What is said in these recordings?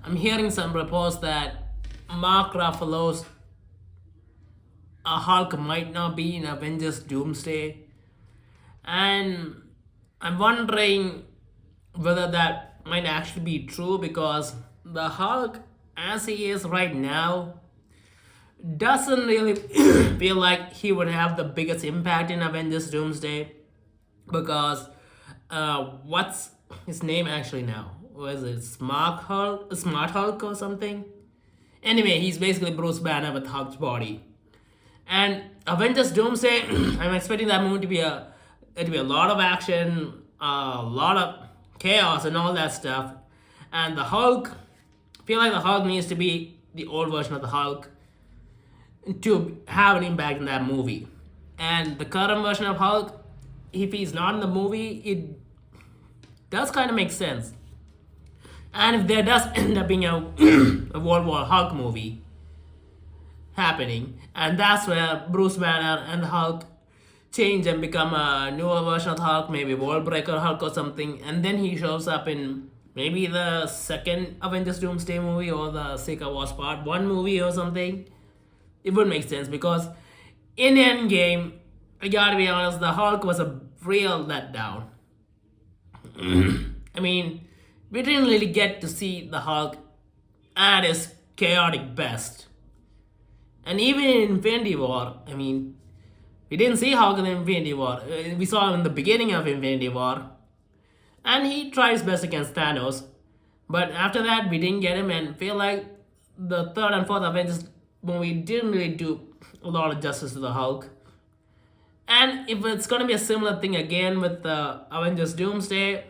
I'm hearing some reports that Mark Ruffalo's Hulk might not be in Avengers Doomsday, and I'm wondering whether that might actually be true because the Hulk, as he is right now, doesn't really feel like he would have the biggest impact in Avengers Doomsday because what's his name actually now? Was it Smart Hulk or something? Anyway, he's basically Bruce Banner with Hulk's body. And Avengers Doomsday, I'm expecting that movie to be a lot of action, a lot of chaos and all that stuff. And the Hulk, I feel like the Hulk needs to be the old version of the Hulk to have an impact in that movie. And the current version of Hulk, if he's not in the movie, it does kind of make sense. And if there does end up being a World War Hulk movie happening, and that's where Bruce Banner and the Hulk change and become a newer version of the Hulk, maybe World Breaker Hulk or something, and then he shows up in maybe the second Avengers Doomsday movie or the Secret Wars Part 1 movie or something, it would make sense because in Endgame, I gotta be honest, the Hulk was a real letdown. I mean, we didn't really get to see the Hulk at his chaotic best. And even in Infinity War, I mean, we didn't see Hulk in Infinity War. We saw him in the beginning of Infinity War. And he tried his best against Thanos. But after that, we didn't get him and feel like the third and fourth Avengers movie didn't really do a lot of justice to the Hulk. And if it's gonna be a similar thing again with the Avengers Doomsday,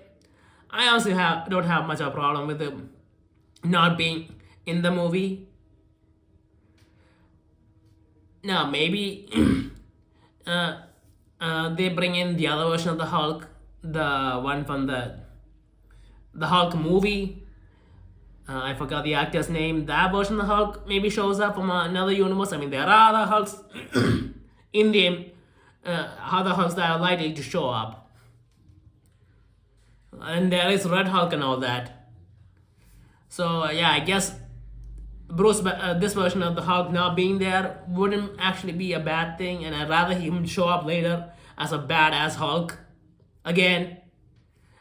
I honestly don't have much of a problem with him not being in the movie. Now maybe they bring in the other version of the Hulk, the one from the Hulk movie. I forgot the actor's name. That version of the Hulk maybe shows up from another universe. I mean, there are other Hulks in the other Hulks that are likely to show up. And there is Red Hulk and all that. So yeah, I guess this version of the Hulk not being there wouldn't actually be a bad thing, and I'd rather him show up later as a badass Hulk again,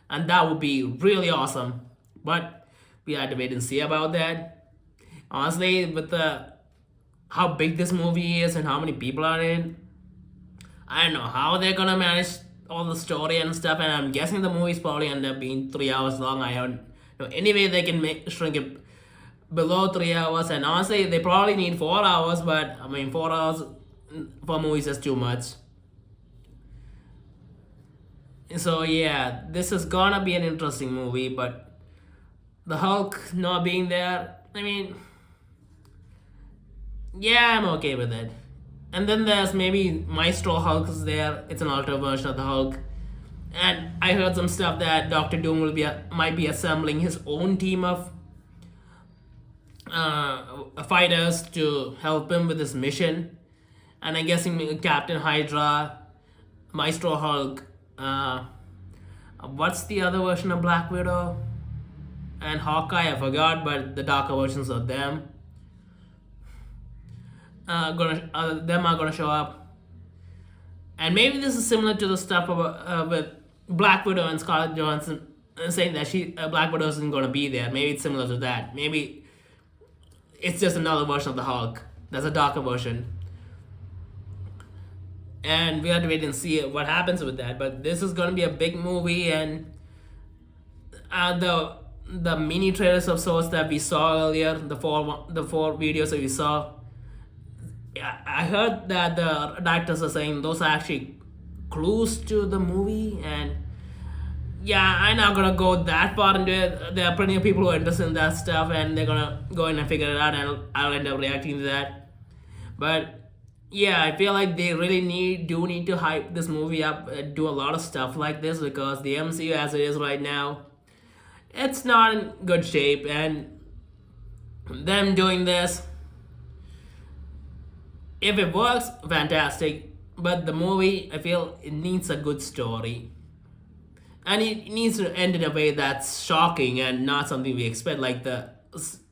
and that would be really awesome. But we had to wait and see about that. Honestly, with the how big this movie is and how many people are in, I don't know how they're gonna manage all the story and stuff, and I'm guessing the movie's probably end up being 3 hours long. I don't know any way they can shrink it below 3 hours, and honestly they probably need 4 hours, but I mean 4 hours for movies is too much. So yeah, this is gonna be an interesting movie, but the Hulk not being there, I mean, yeah, I'm okay with it. And then there's maybe Maestro Hulk is there. It's an alternate version of the Hulk. And I heard some stuff that Doctor Doom might be assembling his own team of fighters to help him with his mission. And I'm guessing Captain Hydra, Maestro Hulk, what's the other version of Black Widow? And Hawkeye, I forgot, but the darker versions of them. Them are gonna show up, and maybe this is similar to the stuff with Black Widow and Scarlett Johansson saying that Black Widow isn't gonna be there. Maybe it's similar to that. Maybe it's just another version of the Hulk. That's a darker version, and we have to wait and see what happens with that. But this is gonna be a big movie, and the mini trailers of sorts that we saw earlier, the four videos that we saw. I heard that the directors are saying those are actually clues to the movie, and yeah, I'm not gonna go that far into it. There are plenty of people who are interested in that stuff, and they're gonna go in and figure it out, and I'll end up reacting to that. But yeah, I feel like they really do need to hype this movie up, do a lot of stuff like this, because the MCU as it is right now, it's not in good shape, and them doing this, if it works, fantastic. But the movie, I feel it needs a good story. And it needs to end in a way that's shocking and not something we expect, like the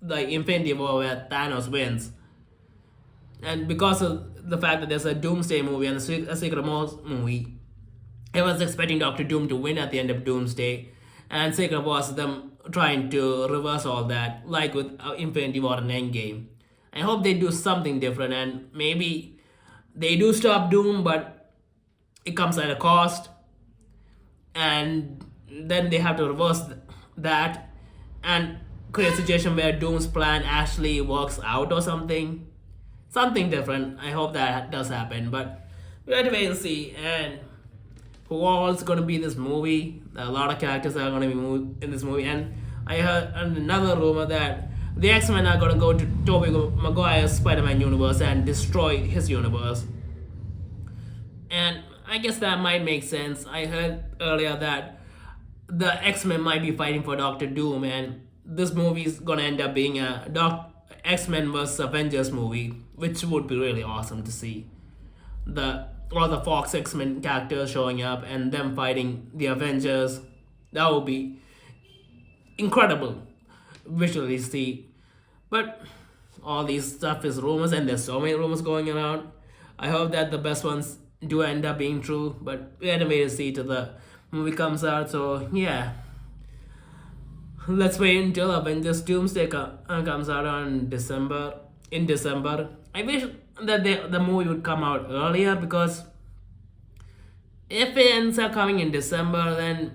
the Infinity War where Thanos wins, and because of the fact that there's a Doomsday movie and a Secret Wars movie, I was expecting Doctor Doom to win at the end of Doomsday, and Secret Wars them trying to reverse all that, like with Infinity War and Endgame. I hope they do something different, and maybe they do stop Doom, but it comes at a cost, and then they have to reverse that and create a situation where Doom's plan actually works out or something different. I hope that does happen, but we have to wait and see. And who all's gonna be in this movie? A lot of characters are gonna be in this movie, and I heard another rumor that the X-Men are gonna go to Tobey Maguire's Spider-Man universe and destroy his universe. And I guess that might make sense. I heard earlier that the X-Men might be fighting for Doctor Doom, and this movie is gonna end up being a X-Men vs Avengers movie, which would be really awesome to see. All the Fox X-Men characters showing up and them fighting the Avengers. That would be incredible visually see. But all these stuff is rumors, and there's so many rumors going around. I hope that the best ones do end up being true, but we have to wait to see till the movie comes out. So yeah, let's wait until Avengers Doomsday comes out on December. In December, I wish that the movie would come out earlier, because if it ends up coming in December, then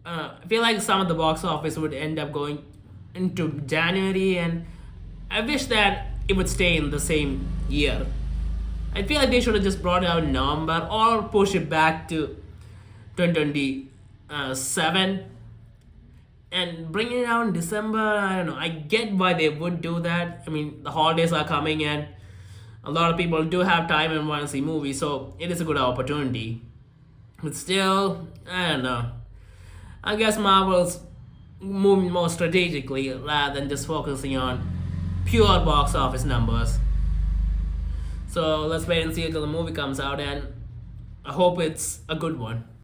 I feel like some of the box office would end up going into January, and I wish that it would stay in the same year. I feel like they should have just brought it out in November or push it back to 2027 and bring it out in December. I don't know. I get why they would do that. I mean, the holidays are coming, and a lot of people do have time and want to see movies, so it is a good opportunity. But still, I don't know. I guess Marvel's moving more strategically rather than just focusing on pure box office numbers. So let's wait and see until the movie comes out, and I hope it's a good one.